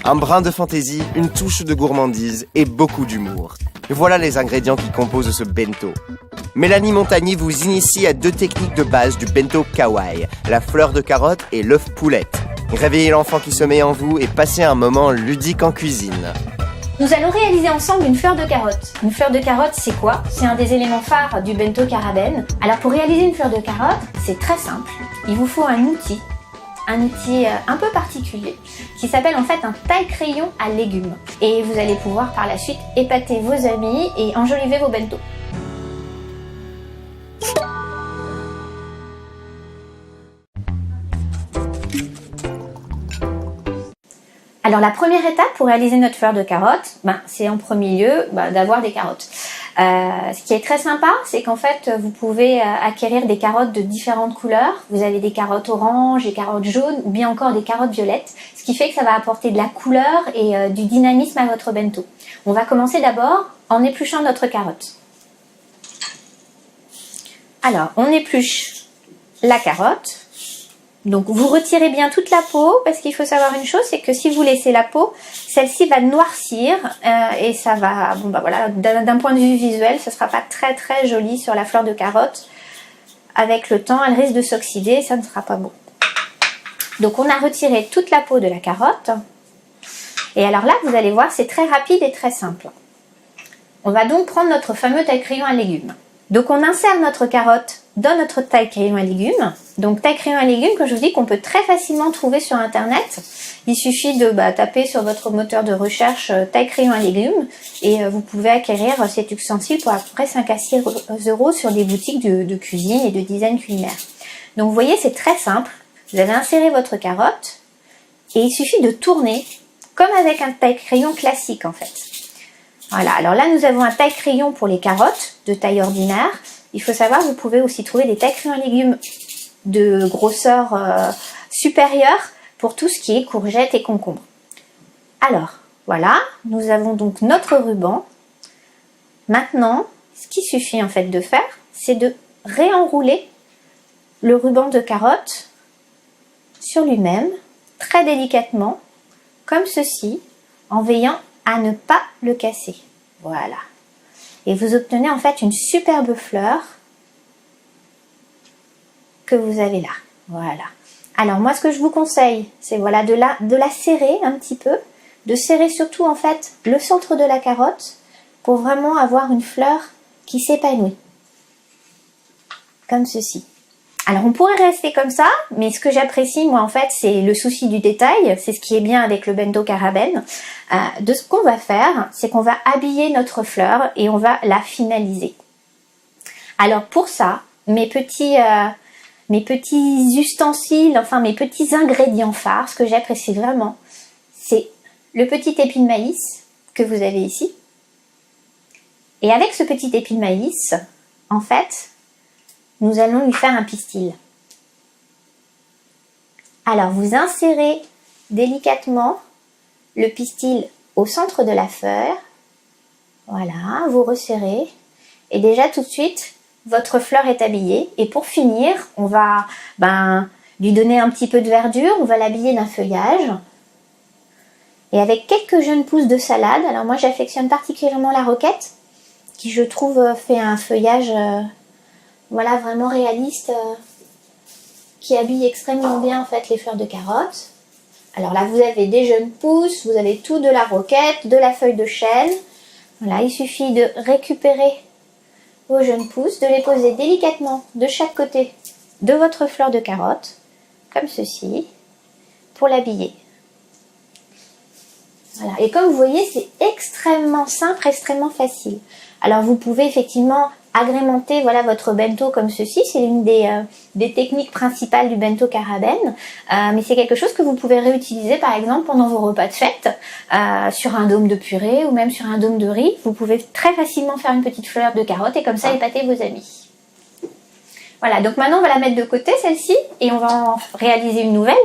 Un brin de fantaisie, une touche de gourmandise et beaucoup d'humour. Voilà les ingrédients qui composent ce bento. Mélanie Montagny vous initie à 2 techniques de base du bento kawaii, la fleur de carotte et l'œuf poulette. Réveillez l'enfant qui sommeille en vous et passez un moment ludique en cuisine. Nous allons réaliser ensemble une fleur de carotte. Une fleur de carotte, c'est quoi? C'est un des éléments phares du bento karaben. Alors pour réaliser une fleur de carotte, c'est très simple. Il vous faut un outil un peu particulier qui s'appelle en fait un taille-crayon à légumes. Et vous allez pouvoir par la suite épater vos amis et enjoliver vos bentos. Alors la première étape pour réaliser notre fleur de carotte, c'est en premier lieu d'avoir des carottes. Ce qui est très sympa, c'est qu'en fait vous pouvez acquérir des carottes de différentes couleurs. Vous avez des carottes oranges, des carottes jaunes ou bien encore des carottes violettes, ce qui fait que ça va apporter de la couleur et du dynamisme à votre bento. On va commencer d'abord en épluchant notre carotte. Alors on épluche la carotte. Donc vous retirez bien toute la peau parce qu'il faut savoir une chose, c'est que si vous laissez la peau, celle-ci va noircir et ça va, voilà, d'un point de vue visuel, ce ne sera pas très très joli sur la fleur de carotte. Avec le temps, elle risque de s'oxyder, ça ne sera pas beau. Donc on a retiré toute la peau de la carotte. Et alors là, vous allez voir, c'est très rapide et très simple. On va donc prendre notre fameux taille-crayon à légumes. Donc on insère notre carotte dans notre taille-crayon à légumes. Donc taille-crayon à légumes, que je vous dis qu'on peut très facilement trouver sur internet. Il suffit de taper sur votre moteur de recherche taille-crayon à légumes et vous pouvez acquérir cet ustensile pour à peu près 5 à 6 € sur des boutiques de cuisine et de design culinaire. Donc vous voyez, c'est très simple. Vous allez insérer votre carotte et il suffit de tourner comme avec un taille-crayon classique en fait. Voilà, alors là nous avons un taille-crayon pour les carottes de taille ordinaire. Il faut savoir que vous pouvez aussi trouver des taille-crayons à légumes de grosseur supérieure pour tout ce qui est courgettes et concombres. Alors, voilà, nous avons donc notre ruban. Maintenant, ce qu'il suffit en fait de faire, c'est de réenrouler le ruban de carotte sur lui-même, très délicatement, comme ceci, en veillant à ne pas le casser. Voilà. Et vous obtenez en fait une superbe fleur que vous avez là. Voilà. Alors moi ce que je vous conseille, c'est voilà, de la serrer un petit peu, de serrer surtout en fait le centre de la carotte pour vraiment avoir une fleur qui s'épanouit. Comme ceci. Alors on pourrait rester comme ça, mais ce que j'apprécie moi en fait c'est le souci du détail, c'est ce qui est bien avec le bento karaben. De ce qu'on va faire, c'est qu'on va habiller notre fleur et on va la finaliser. Alors pour ça, mes petits ustensiles, enfin mes petits ingrédients phares, ce que j'apprécie vraiment, c'est le petit épi de maïs que vous avez ici. Et avec ce petit épi de maïs, en fait, nous allons lui faire un pistil. Alors vous insérez délicatement le pistil au centre de la fleur. Voilà, vous resserrez. Et déjà tout de suite, votre fleur est habillée. Et pour finir, on va lui donner un petit peu de verdure. On va l'habiller d'un feuillage. Et avec quelques jeunes pousses de salade. Alors moi j'affectionne particulièrement la roquette, qui je trouve fait un feuillage voilà, vraiment réaliste, qui habille extrêmement bien en fait les fleurs de carotte. Alors là vous avez des jeunes pousses, vous avez tout de la roquette, de la feuille de chêne. Voilà, il suffit de récupérer vos jeunes pousses, de les poser délicatement de chaque côté de votre fleur de carotte, comme ceci, pour l'habiller. Voilà. Et comme vous voyez, c'est extrêmement simple, extrêmement facile. Alors vous pouvez effectivement agrémenter voilà, votre bento comme ceci, c'est l'une des techniques principales du bento karaben, mais c'est quelque chose que vous pouvez réutiliser par exemple pendant vos repas de fête, sur un dôme de purée ou même sur un dôme de riz. Vous pouvez très facilement faire une petite fleur de carotte et comme ça épater vos amis. Voilà, donc maintenant on va la mettre de côté celle-ci et on va en réaliser une nouvelle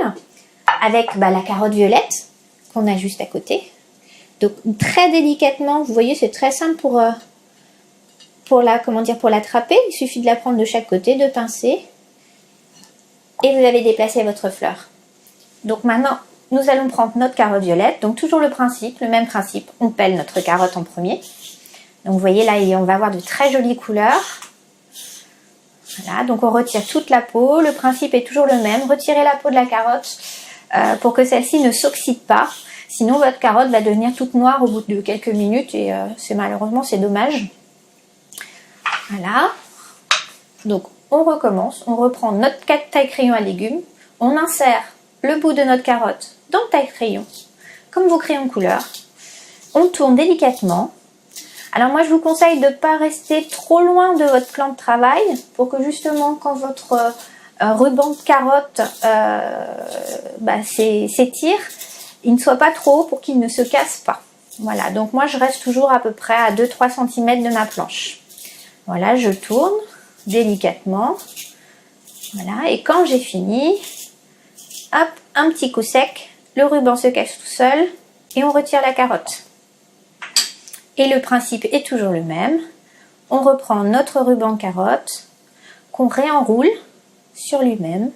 avec la carotte violette qu'on a juste à côté. Donc très délicatement, vous voyez c'est très simple pour l'attraper, il suffit de la prendre de chaque côté, de pincer et vous avez déplacé votre fleur. Donc maintenant nous allons prendre notre carotte violette. Donc toujours le même principe. On pèle notre carotte en premier. Donc vous voyez là, on va avoir de très jolies couleurs. Voilà, donc on retire toute la peau. Le principe est toujours le même. Retirez la peau de la carotte pour que celle-ci ne s'oxyde pas. Sinon votre carotte va devenir toute noire au bout de quelques minutes et malheureusement c'est dommage. Voilà. Donc on recommence. On reprend notre taille-crayon à légumes. On insère le bout de notre carotte dans le taille-crayon, comme vos crayons couleur. On tourne délicatement. Alors moi je vous conseille de ne pas rester trop loin de votre plan de travail pour que justement quand votre ruban de carotte s'étire, il ne soit pas trop haut pour qu'il ne se casse pas. Voilà, donc moi je reste toujours à peu près à 2-3 cm de ma planche. Voilà, je tourne délicatement. Voilà, et quand j'ai fini, hop, un petit coup sec, le ruban se casse tout seul et on retire la carotte. Et le principe est toujours le même. On reprend notre ruban carotte qu'on réenroule sur lui-même,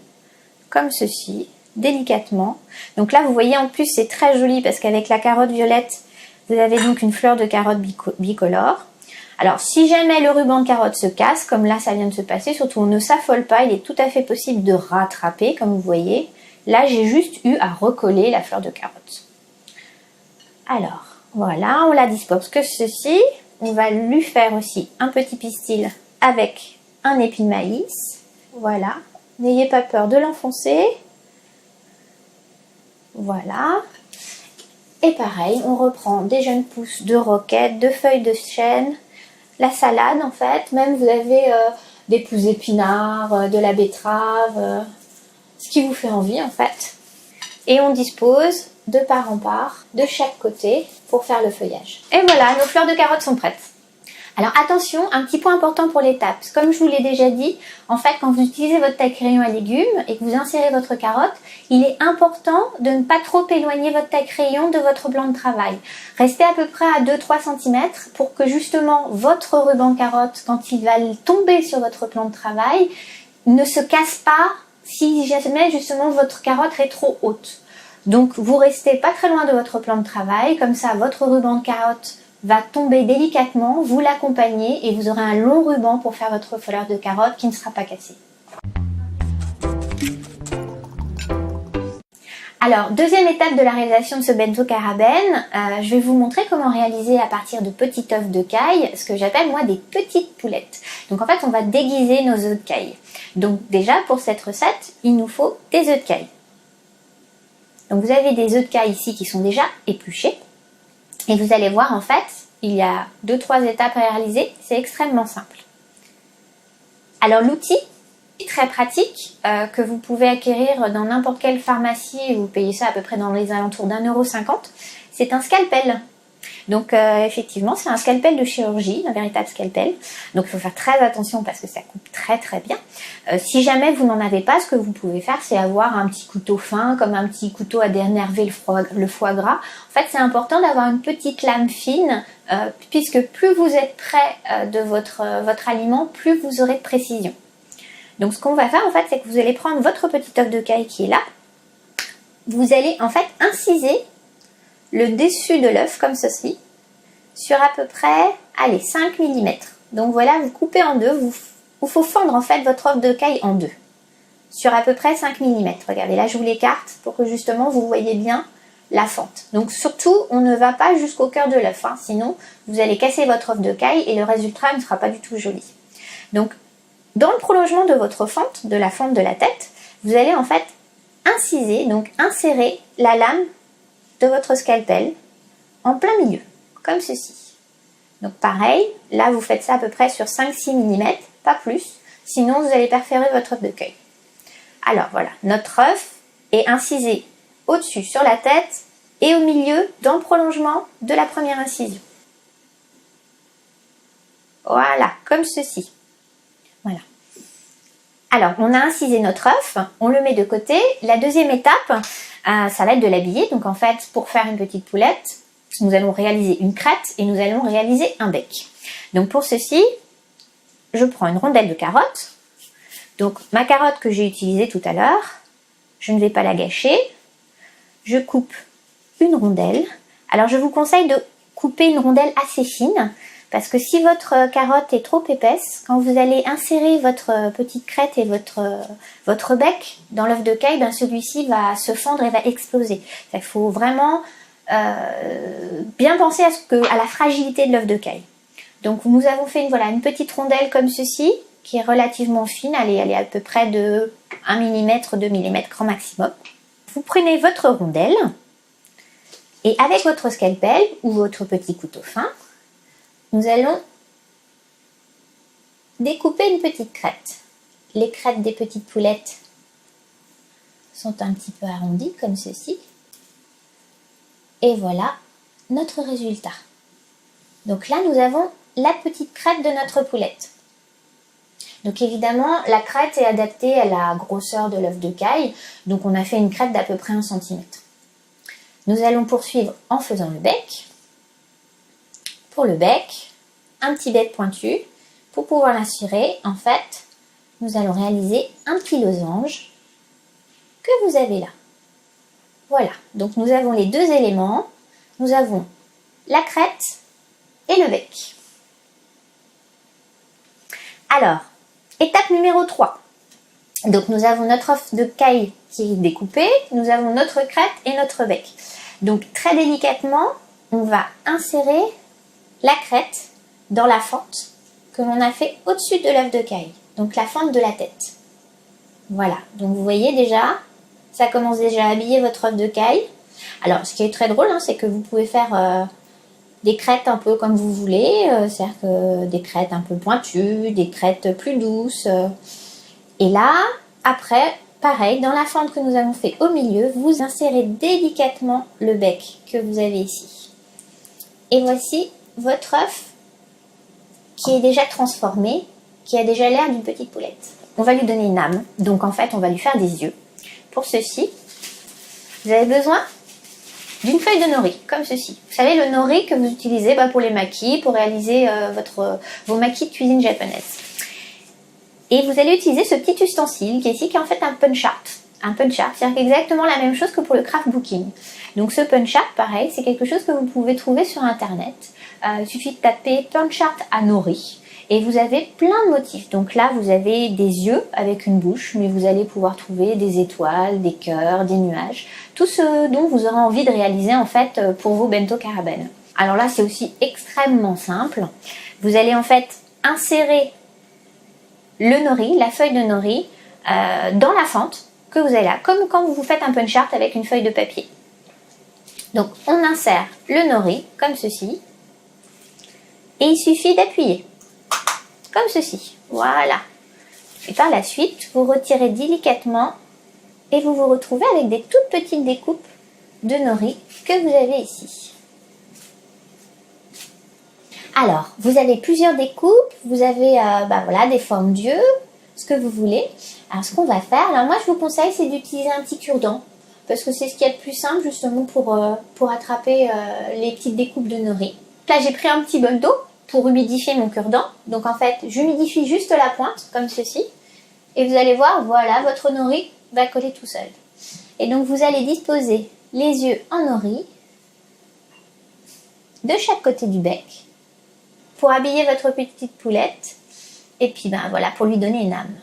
comme ceci, délicatement. Donc là, vous voyez, en plus, c'est très joli parce qu'avec la carotte violette, vous avez donc une fleur de carotte bicolore. Alors, si jamais le ruban de carotte se casse, comme là, ça vient de se passer, surtout on ne s'affole pas, il est tout à fait possible de rattraper, comme vous voyez. Là, j'ai juste eu à recoller la fleur de carotte. Alors, voilà, on la dispose que ceci. On va lui faire aussi un petit pistil avec un épi de maïs. Voilà, n'ayez pas peur de l'enfoncer. Voilà. Et pareil, on reprend des jeunes pousses de roquette, de feuilles de chêne, la salade en fait. Même vous avez des pousses d'épinards, de la betterave, ce qui vous fait envie en fait. Et on dispose de part en part, de chaque côté, pour faire le feuillage. Et voilà, nos fleurs de carottes sont prêtes. Alors attention, un petit point important pour l'étape. Comme je vous l'ai déjà dit, en fait, quand vous utilisez votre taille-crayon à légumes et que vous insérez votre carotte, il est important de ne pas trop éloigner votre taille-crayon de votre plan de travail. Restez à peu près à 2-3 cm pour que justement votre ruban carotte, quand il va tomber sur votre plan de travail, ne se casse pas si jamais justement votre carotte est trop haute. Donc vous restez pas très loin de votre plan de travail, comme ça votre ruban de carotte va tomber délicatement, vous l'accompagnez et vous aurez un long ruban pour faire votre fleur de carotte qui ne sera pas cassée. Alors, deuxième étape de la réalisation de ce bento carabène, je vais vous montrer comment réaliser à partir de petits œufs de caille, ce que j'appelle moi des petites poulettes. Donc en fait, on va déguiser nos œufs de caille. Donc déjà, pour cette recette, il nous faut des œufs de caille. Donc vous avez des œufs de caille ici qui sont déjà épluchés. Et vous allez voir en fait, il y a 2-3 étapes à réaliser, c'est extrêmement simple. Alors l'outil très pratique que vous pouvez acquérir dans n'importe quelle pharmacie, vous payez ça à peu près dans les alentours d'1,50 €, c'est un scalpel. Donc effectivement, c'est un scalpel de chirurgie, un véritable scalpel. Donc il faut faire très attention parce que ça coupe très très bien. Si jamais vous n'en avez pas, ce que vous pouvez faire, c'est avoir un petit couteau fin, comme un petit couteau à dénerver le foie gras. En fait, c'est important d'avoir une petite lame fine, puisque plus vous êtes près de votre aliment, plus vous aurez de précision. Donc ce qu'on va faire en fait, c'est que vous allez prendre votre petit œuf de caille qui est là. Vous allez en fait inciser le dessus de l'œuf comme ceci, sur à peu près, allez, 5 mm. Donc voilà, vous coupez en deux, il faut fendre en fait votre œuf de caille en deux, sur à peu près 5 mm. Regardez, là je vous l'écarte pour que justement vous voyez bien la fente. Donc surtout, on ne va pas jusqu'au cœur de l'œuf, hein, sinon vous allez casser votre œuf de caille et le résultat ne sera pas du tout joli. Donc dans le prolongement de votre fente, de la fente de la tête, vous allez en fait inciser, donc insérer la lame de votre scalpel en plein milieu, comme ceci. Donc pareil, là vous faites ça à peu près sur 5-6 mm, pas plus, sinon vous allez perforer votre œuf de caille. Alors voilà, notre œuf est incisé au-dessus sur la tête et au milieu dans le prolongement de la première incision. Voilà, comme ceci. Voilà. Alors, on a incisé notre œuf, on le met de côté. La deuxième étape, ça va être de l'habiller. Donc en fait, pour faire une petite poulette, nous allons réaliser une crête et nous allons réaliser un bec. Donc pour ceci, je prends une rondelle de carotte. Donc ma carotte que j'ai utilisée tout à l'heure, je ne vais pas la gâcher. je coupe une rondelle. Alors je vous conseille de couper une rondelle assez fine parce que si votre carotte est trop épaisse, quand vous allez insérer votre petite crête et votre bec dans l'œuf de caille, ben celui-ci va se fendre et va exploser. Il faut vraiment bien penser à la fragilité de l'œuf de caille. Donc nous avons fait une petite rondelle comme ceci, qui est relativement fine, elle est à peu près de 1 mm, 2 mm grand maximum. Vous prenez votre rondelle et avec votre scalpel ou votre petit couteau fin, nous allons découper une petite crête. Les crêtes des petites poulettes sont un petit peu arrondies comme ceci. Et voilà notre résultat. Donc là, nous avons la petite crête de notre poulette. Donc évidemment, la crête est adaptée à la grosseur de l'œuf de caille. Donc on a fait une crête d'à peu près 1 cm. Nous allons poursuivre en faisant le bec. Pour le bec, un petit bec pointu. Pour pouvoir l'insérer, en fait, nous allons réaliser un petit losange que vous avez là. Voilà, donc nous avons les 2 éléments. Nous avons la crête et le bec. Alors, étape numéro 3. Donc nous avons notre œuf de caille qui est découpé, nous avons notre crête et notre bec. Donc très délicatement, on va insérer la crête dans la fente que l'on a fait au-dessus de l'œuf de caille. Donc la fente de la tête. Voilà, donc vous voyez déjà, ça commence déjà à habiller votre œuf de caille. Alors ce qui est très drôle, c'est que vous pouvez faire des crêtes un peu comme vous voulez, c'est-à-dire que des crêtes un peu pointues, des crêtes plus douces. Et là, après, pareil, dans la fente que nous avons fait au milieu, vous insérez délicatement le bec que vous avez ici. Et voici votre œuf qui est déjà transformé, qui a déjà l'air d'une petite poulette. On va lui donner une âme, donc en fait, on va lui faire des yeux. Pour ceci, vous avez besoin d'une feuille de nori, comme ceci. Vous savez, le nori que vous utilisez pour les makis, pour réaliser vos makis de cuisine japonaise. Et vous allez utiliser ce petit ustensile qui est ici, qui est en fait un punch art. Un punch art, c'est-à-dire exactement la même chose que pour le craft booking. Donc ce punch art, pareil, c'est quelque chose que vous pouvez trouver sur internet. Il suffit de taper punch art à nori. Et vous avez plein de motifs. Donc là, vous avez des yeux avec une bouche, mais vous allez pouvoir trouver des étoiles, des cœurs, des nuages. Tout ce dont vous aurez envie de réaliser en fait pour vos bento karaben. Alors là, c'est aussi extrêmement simple. Vous allez en fait insérer le nori, la feuille de nori, dans la fente que vous avez là. Comme quand vous faites un punch art avec une feuille de papier. Donc on insère le nori comme ceci. Et il suffit d'appuyer. Comme ceci, voilà. Et par la suite, vous retirez délicatement et vous vous retrouvez avec des toutes petites découpes de nori que vous avez ici. Alors, vous avez plusieurs découpes, vous avez des formes d'yeux, ce que vous voulez. Alors, ce qu'on va faire, alors moi je vous conseille, c'est d'utiliser un petit cure-dent, parce que c'est ce qu'il y a de plus simple justement pour attraper les petites découpes de nori. Là, j'ai pris un petit bol d'eau pour humidifier mon cure-dent. Donc en fait, j'humidifie juste la pointe, comme ceci. Et vous allez voir, voilà, votre nori va coller tout seul. Et donc vous allez disposer les yeux en nori de chaque côté du bec pour habiller votre petite poulette. Et puis voilà, pour lui donner une âme.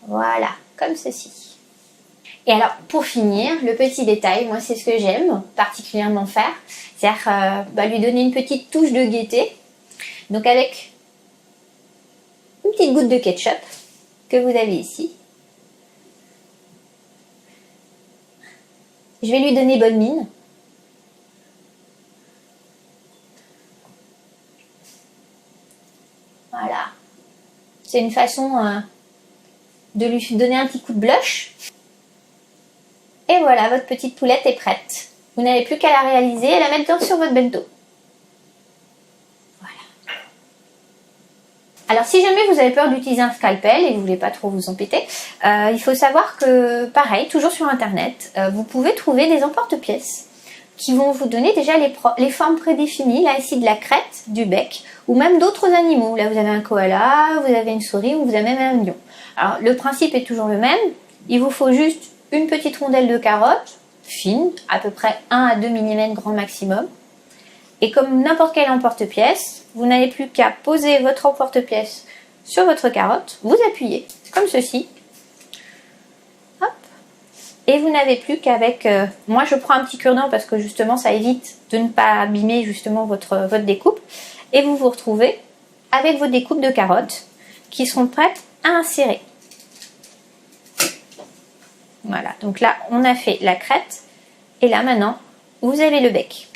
Voilà, comme ceci. Et alors, pour finir, le petit détail, moi c'est ce que j'aime particulièrement faire, c'est-à-dire lui donner une petite touche de gaieté. Donc avec une petite goutte de ketchup que vous avez ici. Je vais lui donner bonne mine. Voilà. C'est une façon de lui donner un petit coup de blush. Et voilà, votre petite poulette est prête. Vous n'avez plus qu'à la réaliser et la mettre sur votre bento. Voilà. Alors si jamais vous avez peur d'utiliser un scalpel et vous ne voulez pas trop vous embêter, il faut savoir que, pareil, toujours sur internet, vous pouvez trouver des emporte-pièces qui vont vous donner déjà les formes prédéfinies, là ici de la crête, du bec, ou même d'autres animaux. Là vous avez un koala, vous avez une souris ou vous avez même un lion. Alors le principe est toujours le même, il vous faut juste une petite rondelle de carotte, fine, à peu près 1 à 2 mm grand maximum. Et comme n'importe quel emporte-pièce, vous n'avez plus qu'à poser votre emporte-pièce sur votre carotte, vous appuyez, comme ceci. Hop. Et vous n'avez plus qu'avec... moi je prends un petit cure-dent parce que justement ça évite de ne pas abîmer justement votre découpe. Et vous vous retrouvez avec vos découpes de carottes qui seront prêtes à insérer. Voilà, donc là on a fait la crête et là maintenant vous avez le bec.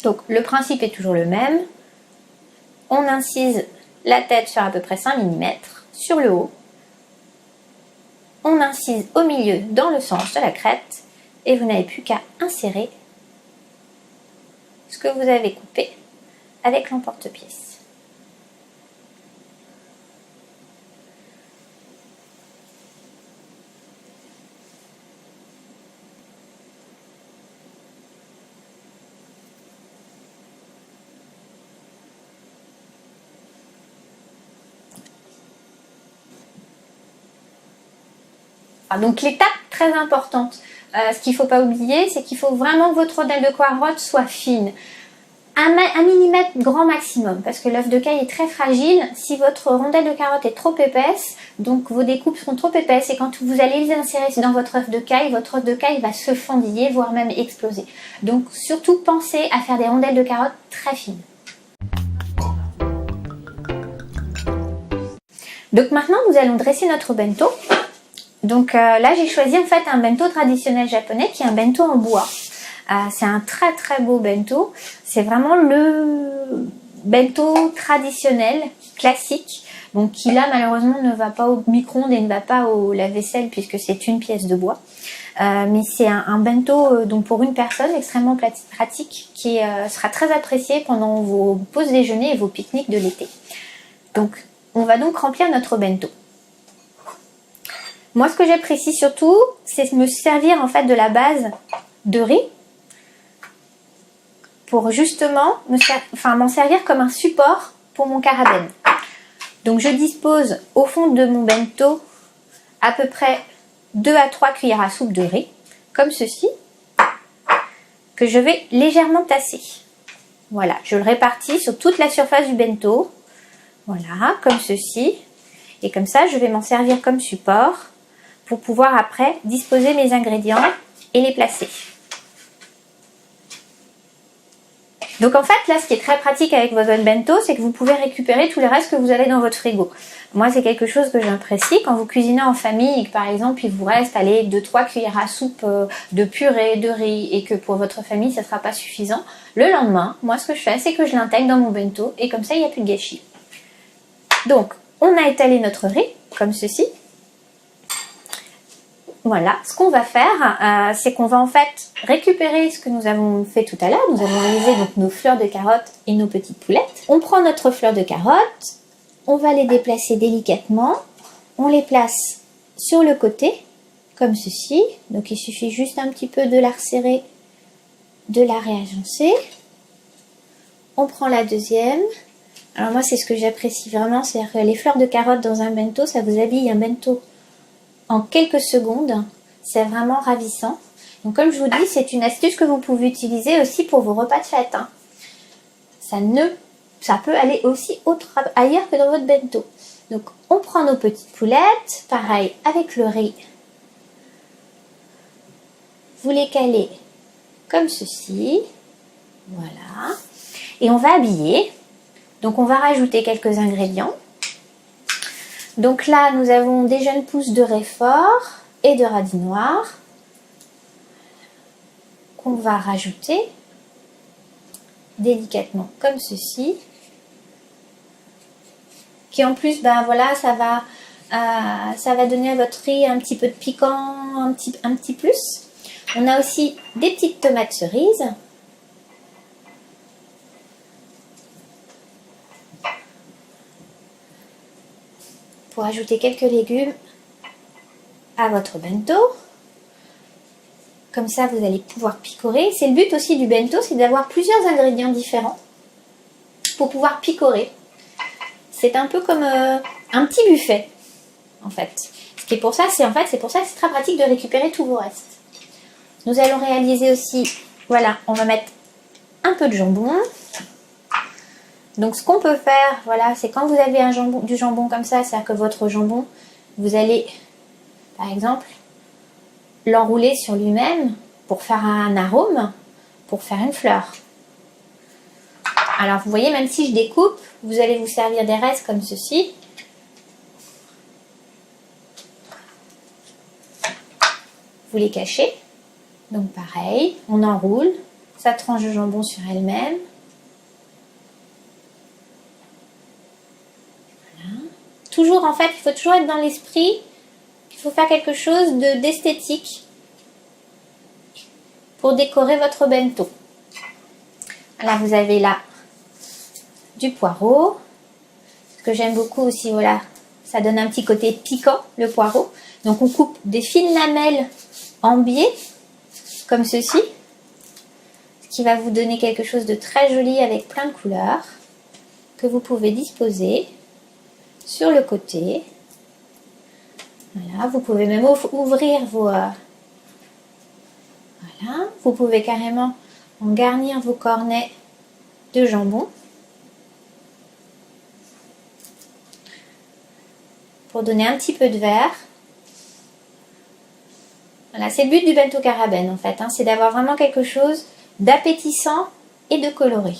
Donc le principe est toujours le même. On incise la tête sur à peu près 5 mm sur le haut. On incise au milieu dans le sens de la crête et vous n'avez plus qu'à insérer ce que vous avez coupé avec l'emporte-pièce. Donc l'étape très importante, ce qu'il ne faut pas oublier, c'est qu'il faut vraiment que votre rondelle de carotte soit fine. 1 mm grand maximum, parce que l'œuf de caille est très fragile. Si votre rondelle de carotte est trop épaisse, donc vos découpes seront trop épaisses et quand vous allez les insérer dans votre œuf de caille va se fendiller, voire même exploser. Donc surtout pensez à faire des rondelles de carotte très fines. Donc maintenant nous allons dresser notre bento. Donc là j'ai choisi en fait un bento traditionnel japonais qui est un bento en bois. C'est un très très beau bento. C'est vraiment le bento traditionnel, classique. Donc qui là malheureusement ne va pas au micro-ondes et ne va pas au lave-vaisselle puisque c'est une pièce de bois. Mais c'est un bento donc pour une personne extrêmement pratique qui sera très apprécié pendant vos pauses déjeuner et vos pique-niques de l'été. Donc on va donc remplir notre bento. Moi, ce que j'apprécie surtout, c'est me servir en fait de la base de riz pour justement m'en servir comme un support pour mon karaben. Donc, je dispose au fond de mon bento à peu près 2 à 3 cuillères à soupe de riz, comme ceci, que je vais légèrement tasser. Voilà, je le répartis sur toute la surface du bento, voilà, comme ceci. Et comme ça, je vais m'en servir comme support pour pouvoir après disposer mes ingrédients et les placer. Donc en fait, là, ce qui est très pratique avec votre bento, c'est que vous pouvez récupérer tous les restes que vous avez dans votre frigo. Moi, c'est quelque chose que j'apprécie quand vous cuisinez en famille et que par exemple, il vous reste 2-3 cuillères à soupe de purée, de riz et que pour votre famille, ça ne sera pas suffisant. Le lendemain, moi, ce que je fais, c'est que je l'intègre dans mon bento et comme ça, il n'y a plus de gâchis. Donc, on a étalé notre riz, comme ceci. Voilà, ce qu'on va faire, c'est qu'on va en fait récupérer ce que nous avons fait tout à l'heure. Nous avons réalisé donc nos fleurs de carotte et nos petites poulettes. On prend notre fleur de carotte, on va les déplacer délicatement. On les place sur le côté, comme ceci. Donc il suffit juste un petit peu de la resserrer, de la réagencer. On prend la deuxième. Alors moi, c'est ce que j'apprécie vraiment, c'est-à-dire que les fleurs de carotte dans un bento, ça vous habille un bento en quelques secondes. C'est vraiment ravissant. Donc comme je vous dis, c'est une astuce que vous pouvez utiliser aussi pour vos repas de fête. Ça peut aller aussi ailleurs que dans votre bento. Donc on prend nos petites poulettes, pareil avec le riz. Vous les calez comme ceci. Voilà. Et on va habiller. Donc on va rajouter quelques ingrédients. Donc là, nous avons des jeunes pousses de raie fort et de radis noirs qu'on va rajouter délicatement comme ceci. Qui en plus, voilà, ça va donner à votre riz un petit peu de piquant, un petit plus. On a aussi des petites tomates cerises. Pour ajouter quelques légumes à votre bento. Comme ça, vous allez pouvoir picorer. C'est le but aussi du bento, c'est d'avoir plusieurs ingrédients différents pour pouvoir picorer. C'est un peu comme un petit buffet. en fait. Ce qui est pour ça, c'est pour ça que c'est très pratique de récupérer tous vos restes. Nous allons réaliser aussi, voilà, on va mettre un peu de jambon. Donc ce qu'on peut faire, voilà, c'est quand vous avez du jambon comme ça, c'est-à-dire que votre jambon, vous allez, par exemple, l'enrouler sur lui-même pour faire un arôme, pour faire une fleur. Alors vous voyez, même si je découpe, vous allez vous servir des restes comme ceci. Vous les cachez. Donc pareil, on enroule sa tranche de jambon sur elle-même. Voilà. Toujours, en fait, il faut toujours être dans l'esprit qu'il faut faire quelque chose d'esthétique pour décorer votre bento. Là, vous avez là du poireau. Ce que j'aime beaucoup aussi, voilà, ça donne un petit côté piquant, le poireau. Donc, on coupe des fines lamelles en biais, comme ceci, ce qui va vous donner quelque chose de très joli avec plein de couleurs, que vous pouvez disposer sur le côté. Voilà, vous pouvez même ouvrir vos... voilà, vous pouvez carrément en garnir vos cornets de jambon. Pour donner un petit peu de vert. Voilà, c'est le but du bento karaben en fait, hein, c'est d'avoir vraiment quelque chose d'appétissant et de coloré.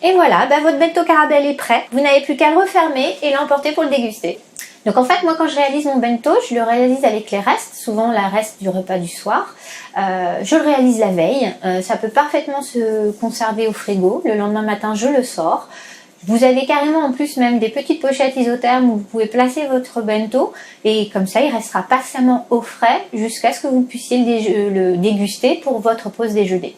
Et voilà, votre bento karaben est prêt. Vous n'avez plus qu'à le refermer et l'emporter pour le déguster. Donc en fait, moi quand je réalise mon bento, je le réalise avec les restes, souvent la reste du repas du soir. Je le réalise la veille, ça peut parfaitement se conserver au frigo. Le lendemain matin, je le sors. Vous avez carrément en plus même des petites pochettes isothermes où vous pouvez placer votre bento et comme ça il restera patiemment au frais jusqu'à ce que vous puissiez le déguster pour votre pause déjeuner.